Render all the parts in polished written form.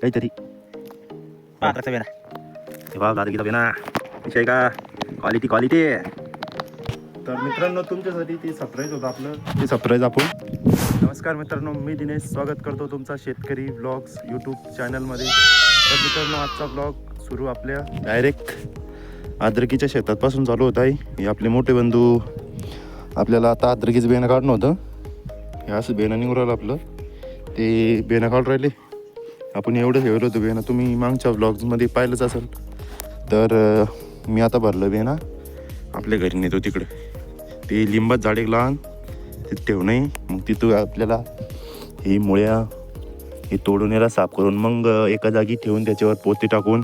काहीतरी पात्राचा बेना तेव्हा दादगीचा बेना विषय का क्वालिटी. तर मित्रांनो तुमच्यासाठी ती सरप्राईज होतं आपलं, ते सरप्राईज आपण. नमस्कार मित्रांनो, मी दिनेश स्वागत करतो तुमचा शेतकरी ब्लॉग्स यूट्यूब चॅनलमध्ये. तर मित्रांनो आजचा ब्लॉग सुरू आपल्या डायरेक्ट अद्रकीच्या शेतातपासून चालू होत आहे. हे आपले मोठे बंधू आपल्याला आता अद्रकीचं बेणं काढणं होतं. हे असं बेणं निघून राहिलं आपलं, ते बेणं काढून राहिले. आपण एवढं ठेवलं होतं बेणं, तुम्ही मागच्या ब्लॉग्समध्ये पाहिलंच असेल. तर मी आता भरलं बेणं आपल्या घरी नेतो तिकडे. ते लिंबात झाड एक लहान तिथं ठेवू नये. मग तिथं आपल्याला ही मुळ्या हे तोडून याला साफ करून मग एका जागी ठेवून त्याच्यावर पोती टाकून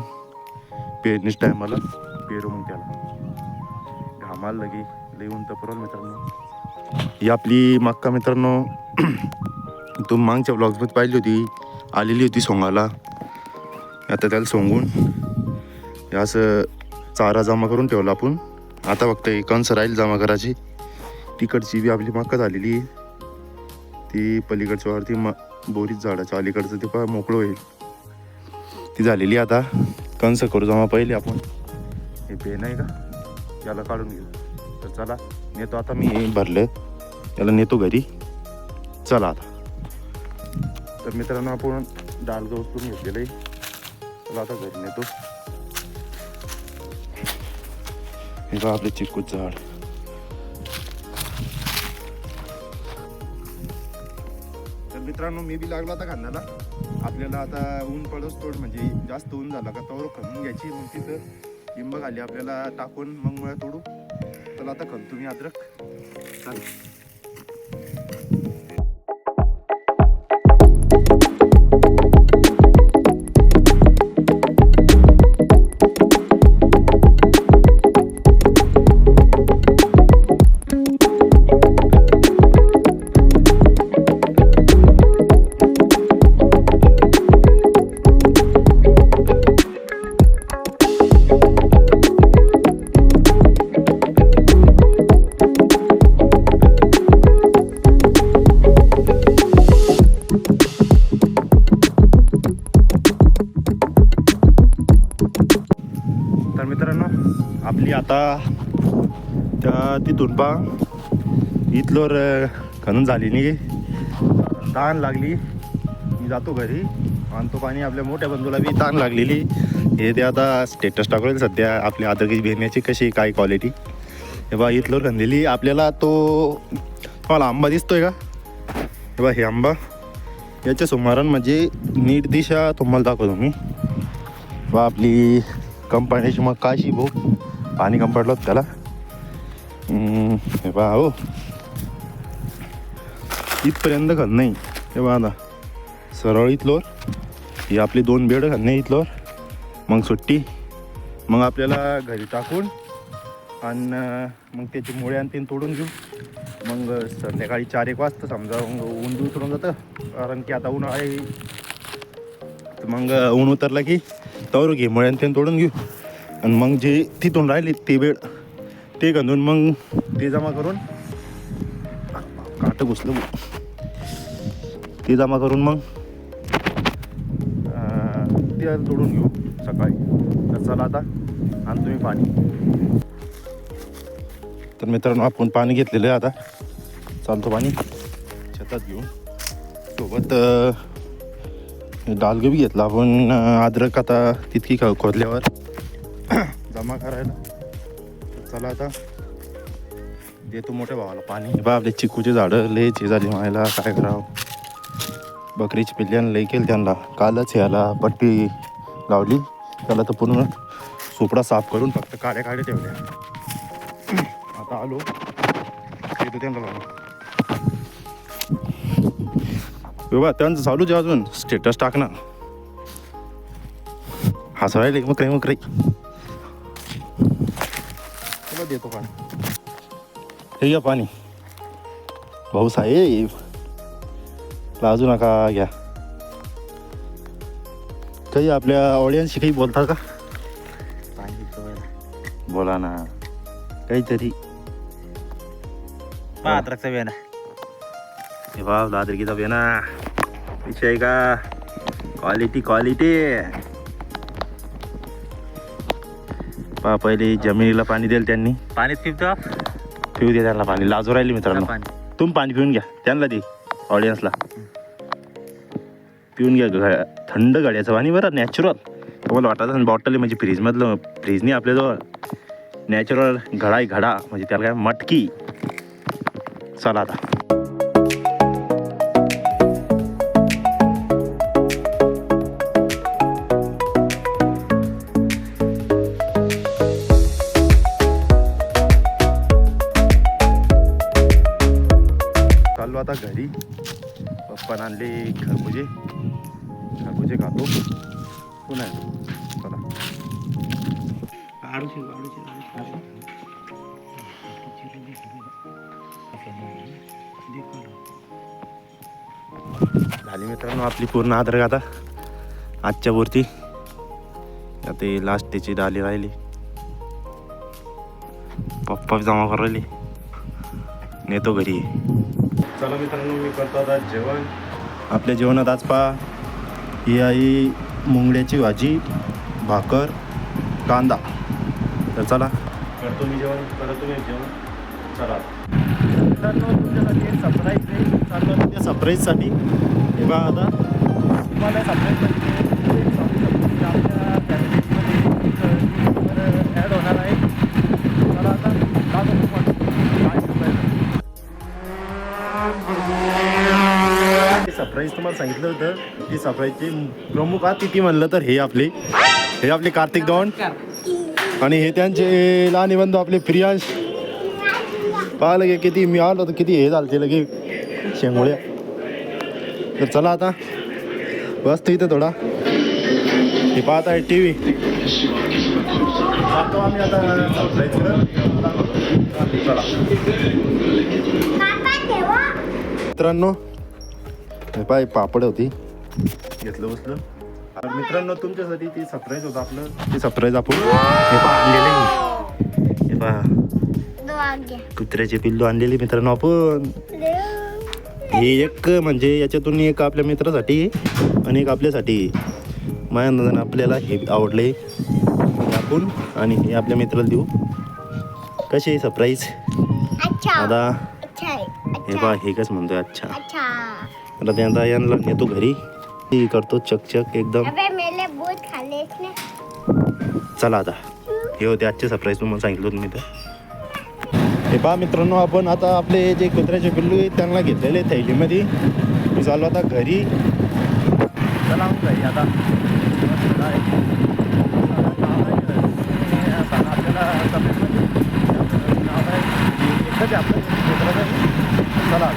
पेरणीच टायमाला पेरू. मग त्याला घामाला लगे लिहून तर परत मित्रांनो ही आपली मक्का मित्रांनो तुम्ही मागच्या ब्लॉग्समध्ये पाहिली होती, आलेली होती सोंगाला. आता त्याला सोंगून हे असं चारा जमा करून ठेवला आपण. आता फक्त एक कंस राहील जमा करायची. तिकडची बी आपली मक्का झालेली, ती पलीकडच्या वरती बोरीच झाडाच्या अलीकडचं ते पहा मोकळं होईल, ती झालेली. आता कंस करू जमा पहिले आपण. हे पेन आहे का, याला काढून घेऊ. तर चला नेतो आता, मी भरलं याला नेतो घरी. चला आता. तर मित्रांनो आपण डालगं उचलून घेतलेलं आहे, चला आता घरी नेतो. हे बघा आपले चिक्कूचं झाड. तर मित्रांनो मी बी लागलो आता खांद्याला. आपल्याला आता ऊन पडस तोड, म्हणजे जास्त ऊन झाला का तवर खणून घ्यायची. मग तिथं लिंब घाली आपल्याला टाकून मग मुळ्या तोडू. चला आता खणतो मी अद्रक. चालेल. तर मित्रांनो आपली आता त्या तिथून पा इथलोर खणून झाली नाही, ताण लागली. मी जातो घरी, आणतो पाणी. आपल्या मोठ्या बंधूला बी ताण लागलेली. हे ते आता स्टेटस टाकले सध्या आपल्या अद्रकीची बेण्याची कशी काय क्वालिटी. हे बा इथलोर खणलेली आपल्याला. तो तुम्हाला आंबा दिसतोय का, हे बा हे आंबा याच्या सुमारान म्हणजे नीट दिशा तुम्हाला दाखवतो मी. बा आपली कंपाण्याची मग काशी भाऊ पाणी कम पडलं त्याला. हे बा हो इथपर्यंत खण नाही. हे बा आता सरळ इथलोर ही आपली 2 बेड खणणे इथलोर. मग सुट्टी मग आपल्याला घरी टाकून आणि मग त्याची मुळे आणि तीन तोडून घेऊ. मग संध्याकाळी 4-1 वाजता समजा ऊन बी उतरून जातं, कारण की आता ऊन आहे. मग ऊन उतरलं की तवर घे मुळे आणि तीन तोडून घेऊ. आणि मग जे तिथून राहिले ते बेड ते घालून मग ते जमा करून काटं घुसलं ते जमा करून मग ते तोडून घेऊ सकाळी. तर चला आता आणि तुम्ही पाणी. तर मित्रांनो आपण पाणी घेतलेलं आहे, आता चालतो पाणी शेतात घेऊन. सोबत डालगं बी घेतला आपण. अद्रक आता तितकी खोदल्यावर जमा करायला. चला आता देतो मोठ्या भावाला पाणी. बा आपले चिकूचे झाडं लय चे झाली मायला, काय करावं. बकरीची पिल्ल्यानं लय केलं त्यांना. कालच याला पट्टी लावली त्याला, तर पूर्ण सोपडा साफ करून फक्त काड्या ठेवल्या. आता आलो येतो त्यांना लावून. बाबा त्यांचं चालूच आहे अजून स्टेटस टाकणं. हसू राहिले मकराई. चला देतो पाणी. हे घ्या पाणी भाऊ साहेब, लाजू नका, घ्या. काही आपल्या ऑडियन्सशी काही बोलता का, बोला ना काहीतरी. पात्राचा बेना हे बा दादरकीचा बेना विषय का क्वालिटी क्वालिटी. पहा पहिले जमिनीला पाणी दिलं त्यांनी. पाणीच पितो पिऊ दे त्यांना पाणी. लाजू राहिली मित्रांनो. पाणी तुम्ही पाणी पिऊन घ्या त्यांना दे ऑडियन्सला. पिऊन घ्या थंड गाड्याचं पाणी बरं नॅचरल. तुम्हाला वाटत असेल बॉटल म्हणजे फ्रीजमधलं. फ्रीज नाही आपल्याजवळ. नॅचरल घडा आहे घडा म्हणजे त्याला काय मटकी. चला आता चाललो आता घरी. पप्पान आणले खरबुजे. खरबुजे खातो पुन्हा चला. झाली मित्रांनो आपली पूर्ण आदर आता आजच्या वरती. आता लास्ट त्याची डाली राहिली. पप्पा जमा करून राहिली. नेतो घरी. चला मित्रांनो मी करतो आता जेवण. आपल्या जेवणात आज पहा ही आहे मुंगड्याची भाजी, भाकर, कांदा. तर चला करतो मी जेवण. करतो तुम्ही जेवण. चला मित्रांनो तुमच्यासाठी एक सरप्राईज आहे. चाललो त्या सरप्राईजसाठी. हे बघा आता तुम्हाला सरप्राईज म्हणजे आपल्या फॅमिलीमध्ये ॲड होणार आहे. मला आता सरप्राईज तुम्हाला सांगितलं होतं. ती सरप्राईजची प्रमुख अतिथी म्हणलं तर हे आपले कार्तिक दौंड आणि हे त्यांचे लहान बंधू आपले प्रियांश. पाहा लगे किती मी आलो तर किती हे झालते लगे शेंगोळ्या. तर चला आता बसतो इथं थोडा. हे पाहत आहे टी व्ही. जातो आम्ही आता सरप्राईज. चला मित्रांनो हे पाय पापड होती घेतलं बसलं. मित्रांनो तुमच्यासाठी ती सरप्राईज होतं आपलं. ती सरप्राईज आपण हे पहा आणलेले. हे पहा कुत्र्याचे पिल्लू आणलेले मित्रांनो आपण. हे एक म्हणजे याच्यातून एक आपल्या मित्रासाठी आणि एक आपल्यासाठी. माझ्या आपल्याला हे आवडले आपण आणि हे आपल्या मित्राला देऊ. कशी आहे सरप्राईज आता. हे पहा हे कसं म्हणतोय अच्छा. आता त्यांना यांना नेतो घरी. करतो चकचक एकदम. चला आता हे होते आजचे सरप्राईज तुम्हाला सांगितलं होतं मी. तर हे पहा मित्रांनो आपण आता आपले जे कुत्र्याचे पिल्लू आहेत त्यांना घेतलेले थैलीमध्ये. मी चाललो आता घरी. चला घरी आता. आपल्याला चला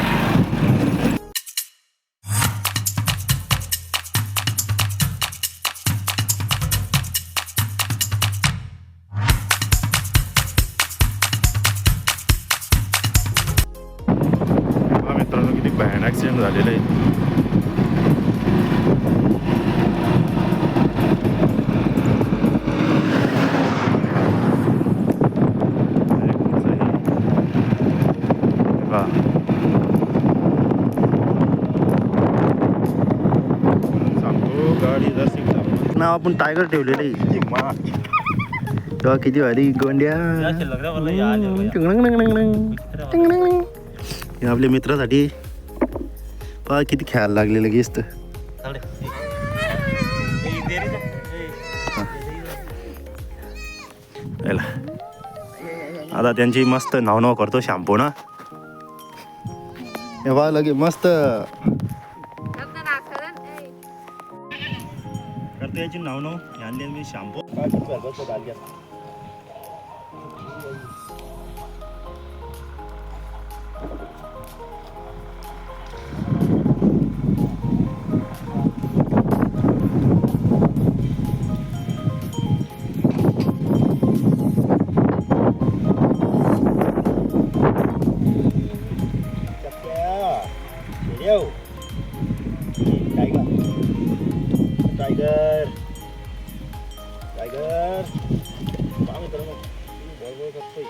मित्रांनो किती भयानक ॲक्सिडेंट झालेला आहे. सांगतो गाडी नाव आपण टायगर ठेवलेलं आहे. तेव्हा किती भारी गोंड्या. आपल्या मित्रासाठी पहा किती खेळायला लागलेलं गेस्त. आता त्यांची मस्त नाव करतो शॅम्पू ना. हे बघा लगे मस्त करतो याची नाव आणले मी शॅम्पू. टायगर टायगर पहा मित्रांनो बरोबर करतोय.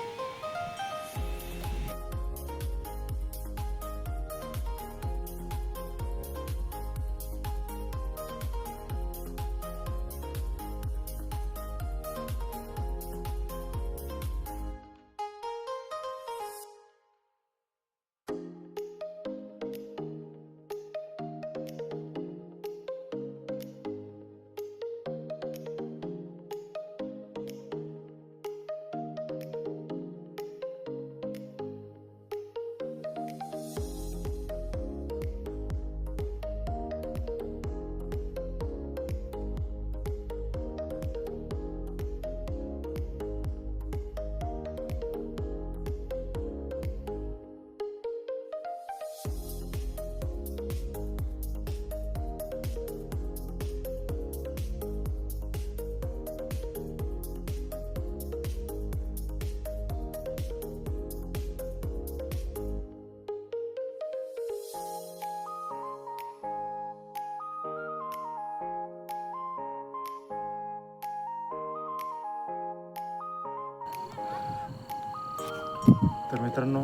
तर मित्रांनो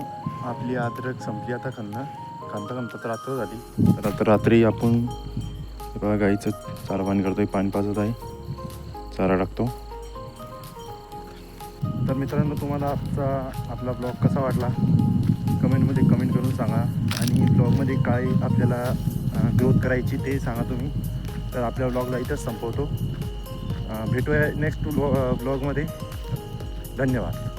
आपली अद्रक संपली आता खणता रात्र झाली. तर आता रात्री आपण हे बघा गाईचं चारा पाणी करतोय, पाणी पाजत आहे, चारा टाकतो. तर मित्रांनो तुम्हाला आपला ब्लॉग कसा वाटला कमेंटमध्ये कमेंट करून सांगा. आणि ब्लॉगमध्ये काय आपल्याला ग्रोथ करायची ते सांगा तुम्ही. तर आपल्या ब्लॉगला इथंच संपवतो. भेटूया नेक्स्ट ब्लॉगमध्ये. धन्यवाद.